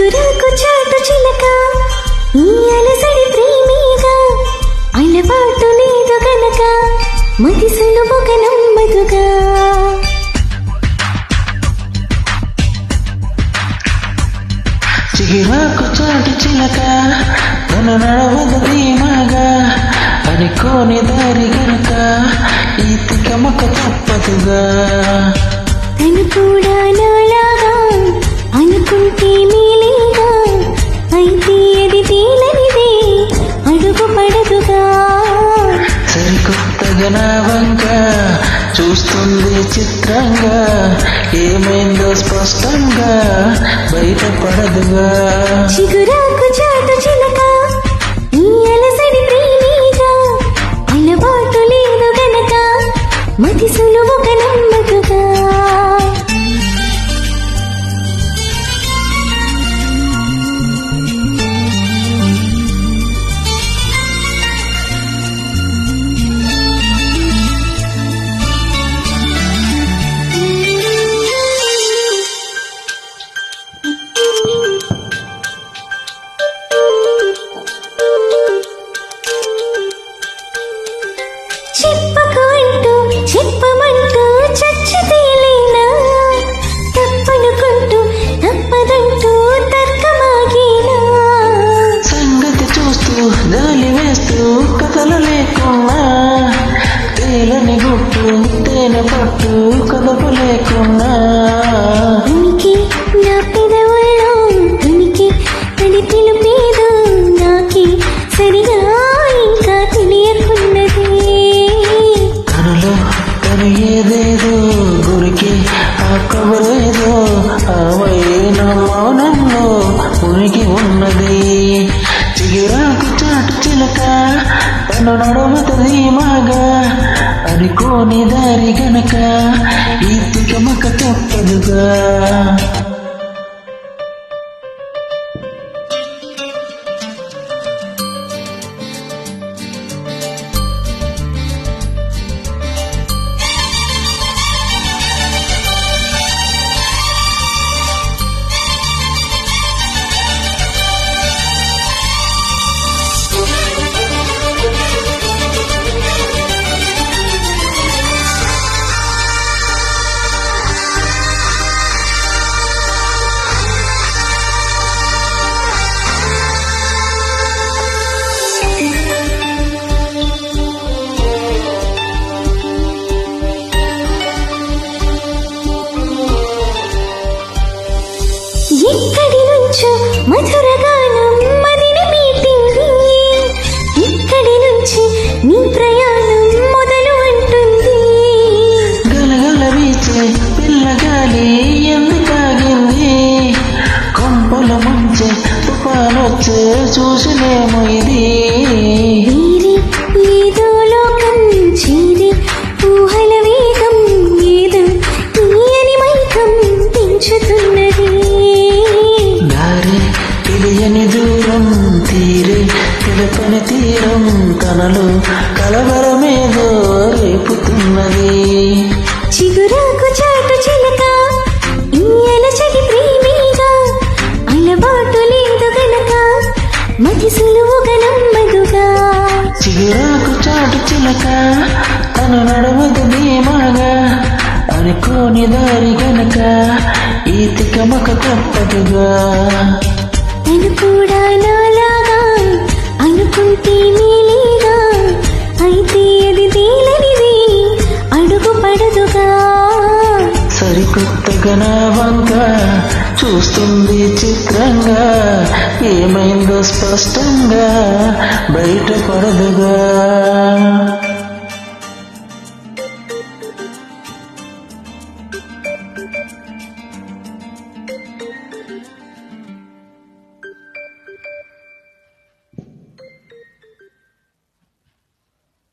చిగురాకు చాటు చిలక ఈ అలసడి ప్రేమిగా అలవాటు లేదు గనక మతి సులువుగా నమ్మదుగా. చిగురాకు చాటు చిలక తను నడవదు ధీమాగా అనుకోని దారి గనక ఈ తికమక తప్పదుగా. తను కూడా నాలాగా అనుకుంటే మేలేగా అయితే అది తేలనిదే అడుగు పడదుగా. సరికొత్తగా నా వంక చూస్తుంది చిత్రంగా ఏమైందో స్పష్టంగా బయటపడదుగా. చిగురాకు చాటు చిలక ఈ అలసడి ప్రేమిగా అలవాటు లేదు గనక మతి సులువుగా నమ్మదుగా. చెప్పమంటూ చచ్చితేలేనా తప్పనుకుంటూ తప్పదంటూ తర్కమాగేనా. సంగతి చూస్తూ గాలి వేస్తూ కథలు లేకున్నా తేలని గుట్టు తేనె పట్టు కదపు లేకున్నా ఉనికి నా పెదవుల్లో ఉనికి తడి పిలుపేదో నాకి సరిగా ఇంకా తెలియకున్నది. తను ఏదేదో గురికి ఆ కబురేదో ఆవైన మౌనంలో ఉనికి ఉన్నది. చిగురాకు చాటు చిలక తను నడవదు ధీమాగా అనుకోని దారి గనక ఈ తికమక తప్పదుగా. ఎక్కడి నుంచో మధురగానం మదిని మీటింది. ఇక్కడి నుంచి నీ ప్రయాణం మొదలు అంటుంది. గలగల వీచే పిల్లగాలి ఎందుకాగింది కొంపల ముంచే తుఫానొచ్చే చూసినేమో ఇది. వేరే ఏదో లోకం చేరి ఊహల వేగం ఏదో తీయని మైకం పెంచుతున్నది. దారి తెలియని దూరం తీరే తెలపని తీరం తనలో కలవరమేదో రేపుతున్నది. చిగురాకు చాటు చిలక ఈ అలసడి ప్రేమిగా అలవాటు లేదు గనక మతి సులువుగా నమ్మదుగా. చిగురాకు చాటు చిలక తను నడవదు ధీమాగా అనుకోని దారి గనక ఈ తికమక తప్పదుగా. తను కూడా నాలాగా అనుకుంటే మేలేగా అయితే అది తేలనిది అడుగు పడదుగా. సరికొత్తగా నా వంక చూస్తుంది చిత్రంగా ఏమైందో స్పష్టంగా బయటపడదుగా.